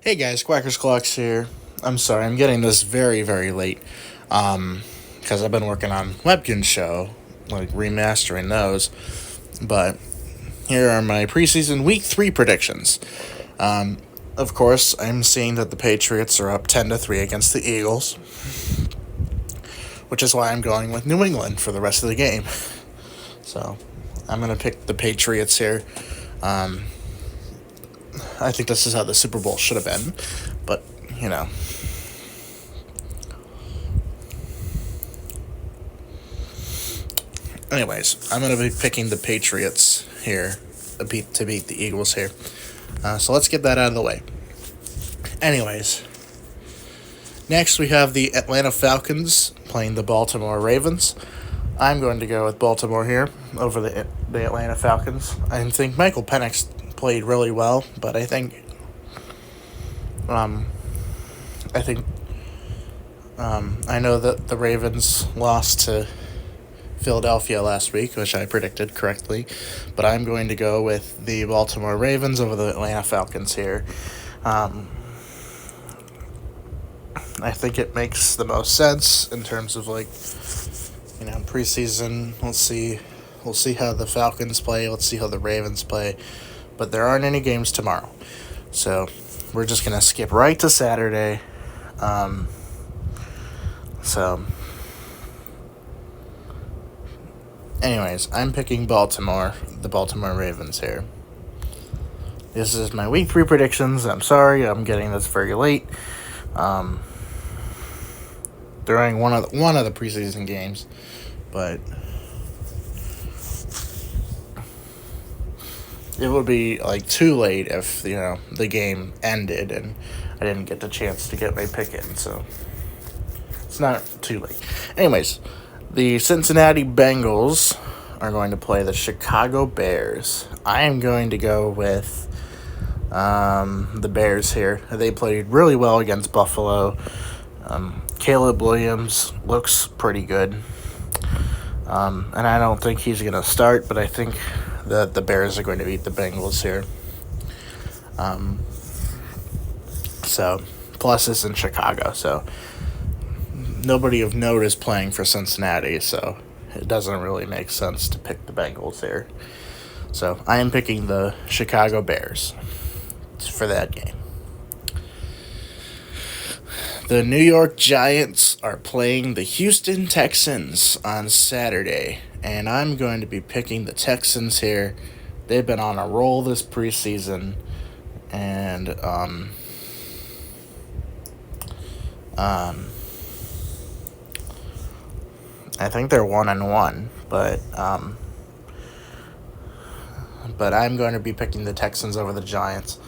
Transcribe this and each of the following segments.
Hey guys, Quackers Clocks here. I'm sorry, I'm getting this very, very late. Because I've been working on Webkin's show, like remastering those. But here are my preseason week 3 predictions. Of course, I'm seeing that the Patriots are up 10-3 against the Eagles, which is why I'm going with New England for the rest of the game. So, I'm going to pick the Patriots here. I think this is how the Super Bowl should have been, but, you know. Anyways, I'm going to be picking the Patriots here to beat the Eagles here. So let's get that out of the way. Anyways, next we have the Atlanta Falcons playing the Baltimore Ravens. I'm going to go with Baltimore here over the Atlanta Falcons. I think Michael Penix played really well, but I think I know that the Ravens lost to Philadelphia last week, which I predicted correctly, but I'm going to go with the Baltimore Ravens over the Atlanta Falcons here. I think it makes the most sense in terms of preseason. We'll see how the Falcons play. Let's see how the Ravens play. But there aren't any games tomorrow, so we're just gonna skip right to Saturday. Anyways, I'm picking the Baltimore Ravens here. This is my week 3 predictions. I'm sorry, I'm getting this very late. During one of the preseason games, but it would be too late if the game ended and I didn't get the chance to get my pick in. So it's not too late. Anyways, the Cincinnati Bengals are going to play the Chicago Bears. I am going to go with the Bears here. They played really well against Buffalo. Caleb Williams looks pretty good. And I don't think he's going to start, but I think that the Bears are going to beat the Bengals here. So, plus it's in Chicago, so nobody of note is playing for Cincinnati, so it doesn't really make sense to pick the Bengals here. So, I am picking the Chicago Bears for that game. The New York Giants are playing the Houston Texans on Saturday, and I'm going to be picking the Texans here. They've been on a roll this preseason, and I think they're 1-1, but I'm going to be picking the Texans over the Giants.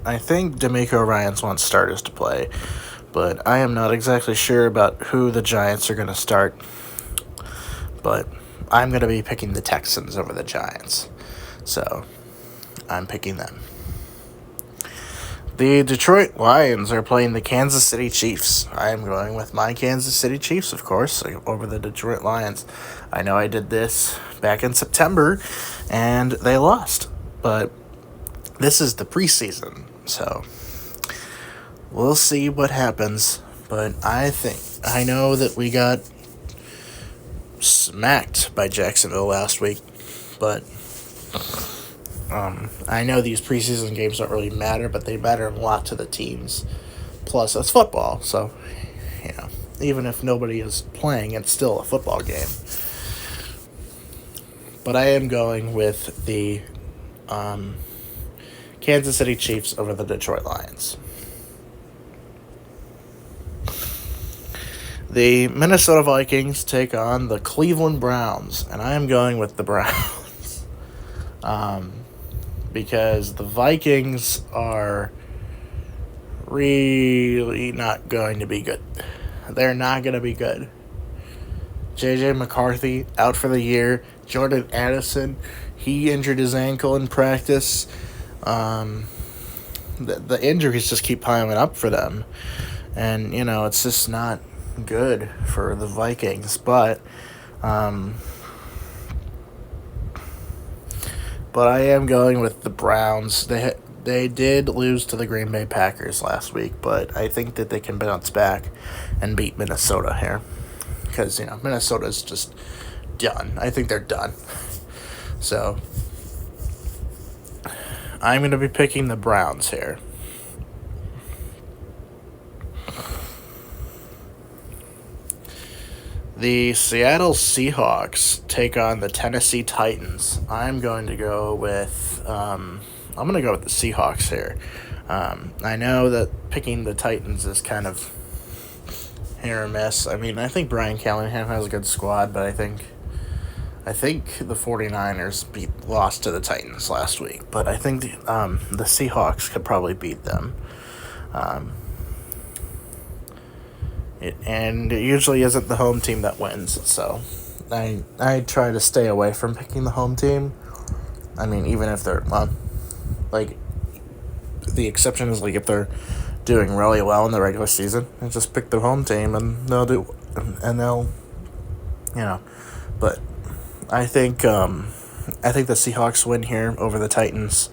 I think D'Amico Ryans wants starters to play, but I am not exactly sure about who the Giants are going to start. But I'm going to be picking the Texans over the Giants, so I'm picking them. The Detroit Lions are playing the Kansas City Chiefs. I am going with my Kansas City Chiefs, of course, over the Detroit Lions. I know I did this back in September, and they lost, but this is the preseason, so we'll see what happens. But I know that we got smacked by Jacksonville last week, but I know these preseason games don't really matter, but they matter a lot to the teams. Plus, it's football, so even if nobody is playing, it's still a football game. But I am going with the Kansas City Chiefs over the Detroit Lions. The Minnesota Vikings take on the Cleveland Browns, and I am going with the Browns. Because the Vikings are really not going to be good. They're not going to be good. J.J. McCarthy out for the year. Jordan Addison, he injured his ankle in practice. The injuries just keep piling up for them. And, it's just not good for the Vikings. But I am going with the Browns. They did lose to the Green Bay Packers last week, but I think that they can bounce back and beat Minnesota here. Because, Minnesota's just done. I think they're done. So, I'm going to be picking the Browns here. The Seattle Seahawks take on the Tennessee Titans. I'm going to go with the Seahawks here. I know that picking the Titans is kind of hit or miss. I mean, I think Brian Callahan has a good squad, but I think the 49ers lost to the Titans last week. But I think the Seahawks could probably beat them. And it usually isn't the home team that wins, so I try to stay away from picking the home team. I mean, even if they're, the exception is, if they're doing really well in the regular season, and just pick the home team, and they'll but I think the Seahawks win here over the Titans.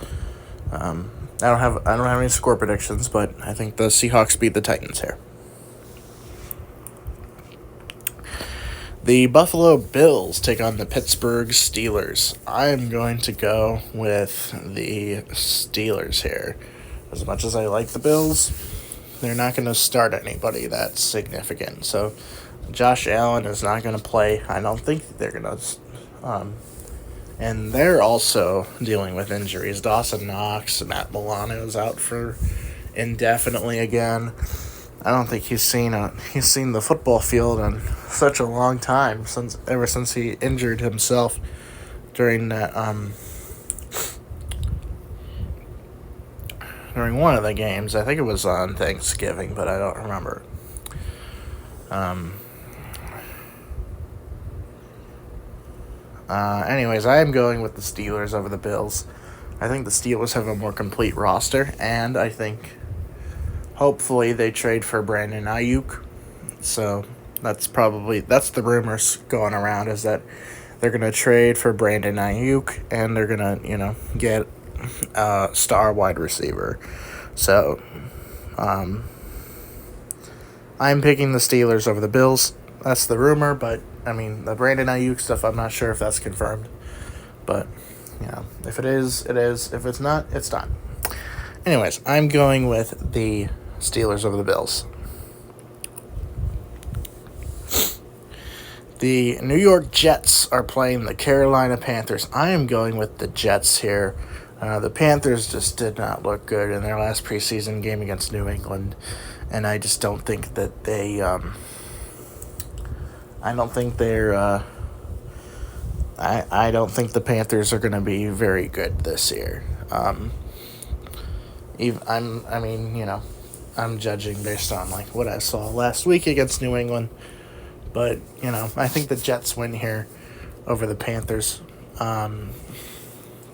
I don't have any score predictions, but I think the Seahawks beat the Titans here. The Buffalo Bills take on the Pittsburgh Steelers. I'm going to go with the Steelers here. As much as I like the Bills, they're not going to start anybody that's significant. So Josh Allen is not going to play. I don't think they're going to. And they're also dealing with injuries. Dawson Knox, Matt Milano is out for indefinitely again. I don't think he's seen the football field in such a long time ever since he injured himself during that during one of the games. I think it was on Thanksgiving, but I don't remember. Anyways, I am going with the Steelers over the Bills. I think the Steelers have a more complete roster, and I think hopefully they trade for Brandon Ayuk. So that's the rumors going around, is that they're going to trade for Brandon Ayuk, and they're going to, get a star wide receiver. So I'm picking the Steelers over the Bills. That's the rumor, but I mean, the Brandon Ayuk stuff, I'm not sure if that's confirmed. But, if it is, it is. If it's not, it's not. Anyways, I'm going with the Steelers over the Bills. The New York Jets are playing the Carolina Panthers. I am going with the Jets here. The Panthers just did not look good in their last preseason game against New England, and I just don't think that they. I don't think they're. I don't think the Panthers are going to be very good this year. I'm judging based on what I saw last week against New England, but I think the Jets win here over the Panthers.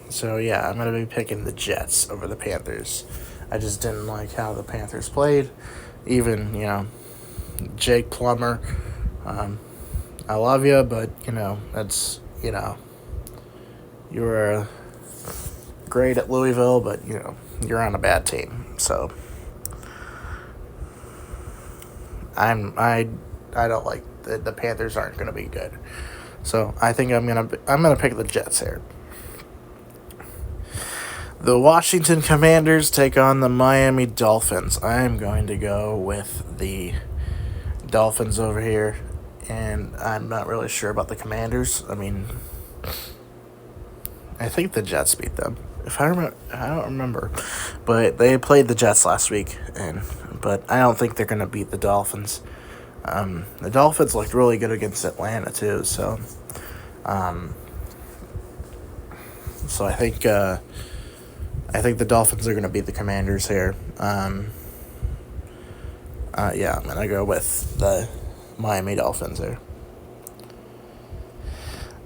So yeah, I'm gonna be picking the Jets over the Panthers. I just didn't like how the Panthers played. Even Jake Plummer, I love you, but that's you were great at Louisville, but you're on a bad team, so. I don't like the Panthers aren't going to be good, so I think I'm gonna pick the Jets here. The Washington Commanders take on the Miami Dolphins. I am going to go with the Dolphins over here, and I'm not really sure about the Commanders. I mean, I think the Jets beat them. If I remember, I don't remember, but they played the Jets last week, but I don't think they're going to beat the Dolphins. The Dolphins looked really good against Atlanta too, so I think the Dolphins are going to beat the Commanders here. I'm going to go with the Miami Dolphins here.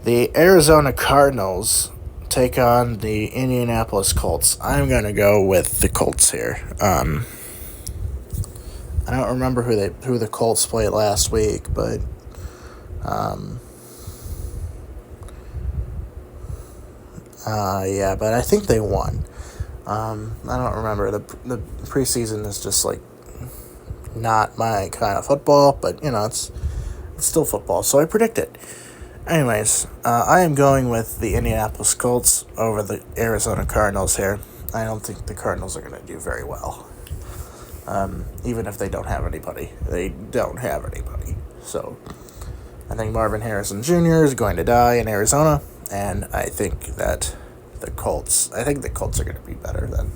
The Arizona Cardinals take on the Indianapolis Colts. I'm going to go with the Colts here. I don't remember who the Colts played last week, but but I think they won. I don't remember. The preseason is just like not my kind of football, but it's still football, so I predict it. Anyways, I am going with the Indianapolis Colts over the Arizona Cardinals here. I don't think the Cardinals are going to do very well. Even if they don't have anybody. They don't have anybody. So, I think Marvin Harrison Jr. is going to die in Arizona, and I think that the Colts are going to be better than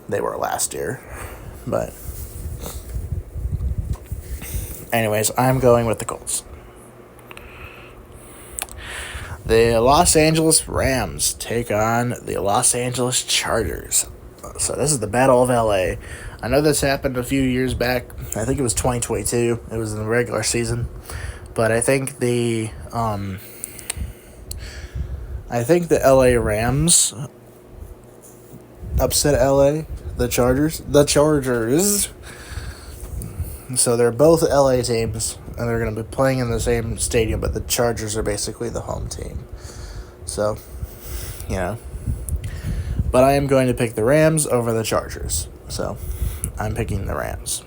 they were last year. But, anyways, I'm going with the Colts. The Los Angeles Rams take on the Los Angeles Chargers. So this is the Battle of LA. I know this happened a few years back. I think it was 2022. It was in the regular season. But I think the LA Rams upset LA, the Chargers. So they're both LA teams, and they're going to be playing in the same stadium, but the Chargers are basically the home team. So, But I am going to pick the Rams over the Chargers. So, I'm picking the Rams.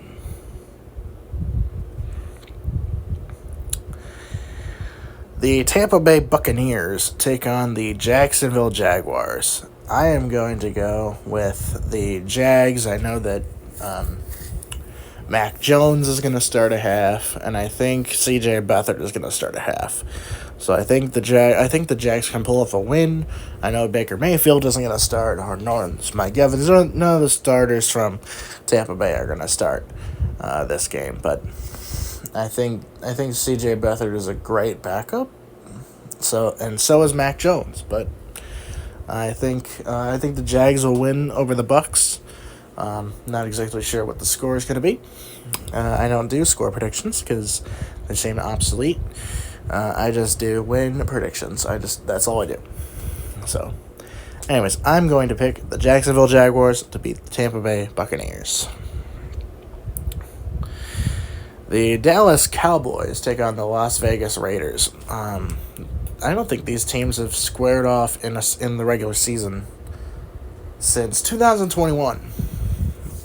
The Tampa Bay Buccaneers take on the Jacksonville Jaguars. I am going to go with the Jags. I know that Mac Jones is going to start a half, and I think CJ Beathard is going to start a half. So I think the Jags can pull off a win. I know Baker Mayfield isn't going to start, nor is Mike Evans. None of the starters from Tampa Bay are going to start this game, but I think CJ Beathard is a great backup. So is Mac Jones, but I think the Jags will win over the Bucs. Not exactly sure what the score is going to be. I don't do score predictions because they seem obsolete. I just do win predictions. That's all I do. So, anyways, I'm going to pick the Jacksonville Jaguars to beat the Tampa Bay Buccaneers. The Dallas Cowboys take on the Las Vegas Raiders. I don't think these teams have squared off in the regular season since 2021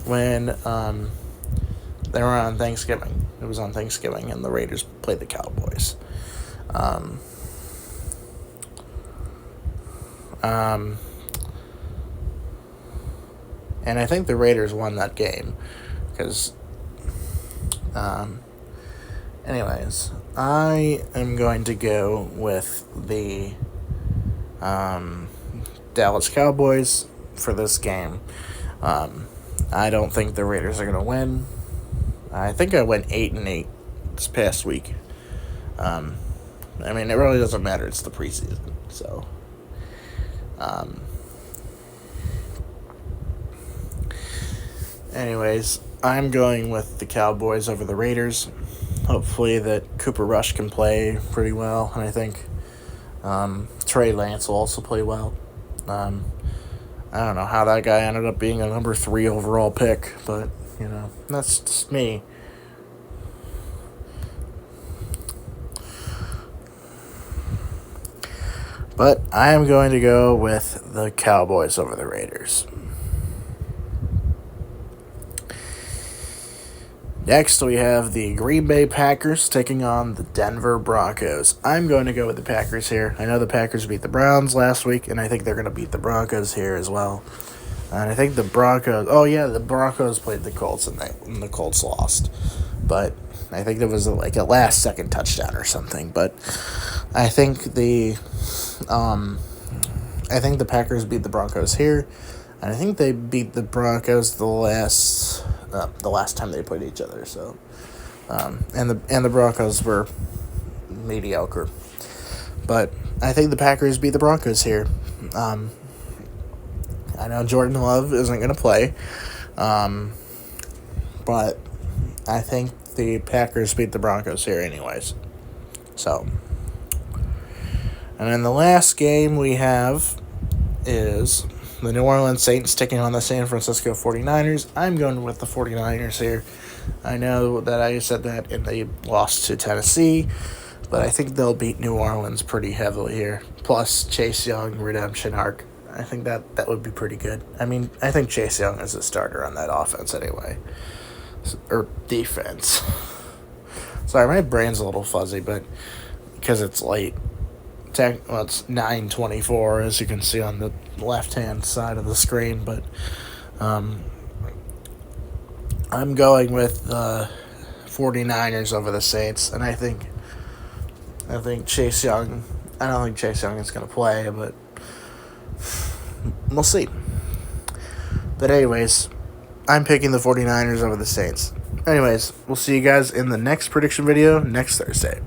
when they were on Thanksgiving. It was on Thanksgiving, and the Raiders played the Cowboys. And I think the Raiders won that game because anyways, I am going to go with the Dallas Cowboys for this game. I don't think the Raiders are going to win. I think I went 8-8 this past week. It really doesn't matter. It's the preseason. So, anyways, I'm going with the Cowboys over the Raiders. Hopefully that Cooper Rush can play pretty well, and I think Trey Lance will also play well. I don't know how that guy ended up being a number 3 overall pick, but, that's just me. But I am going to go with the Cowboys over the Raiders. Next, we have the Green Bay Packers taking on the Denver Broncos. I'm going to go with the Packers here. I know the Packers beat the Browns last week, and I think they're going to beat the Broncos here as well. And I think the Broncos... Oh, yeah, the Broncos played the Colts, and the Colts lost. But I think there was a last-second touchdown or something. But I think the Packers beat the Broncos here. And I think they beat the Broncos the last time they played each other. So, and the Broncos were mediocre, but I think the Packers beat the Broncos here. I know Jordan Love isn't going to play, but I think the Packers beat the Broncos here anyways. So, and then the last game we have is the New Orleans Saints taking on the San Francisco 49ers. I'm going with the 49ers here. I know that I said that in the loss to Tennessee, but I think they'll beat New Orleans pretty heavily here. Plus, Chase Young redemption arc. I think that would be pretty good. I mean, I think Chase Young is a starter on that offense anyway. Or defense. Sorry, my brain's a little fuzzy, but because it's late. Well, it's 9:24, as you can see on the left-hand side of the screen, but I'm going with the 49ers over the Saints, and I think Chase Young, I don't think Chase Young is going to play, but we'll see. But anyways, I'm picking the 49ers over the Saints. Anyways, we'll see you guys in the next prediction video next Thursday.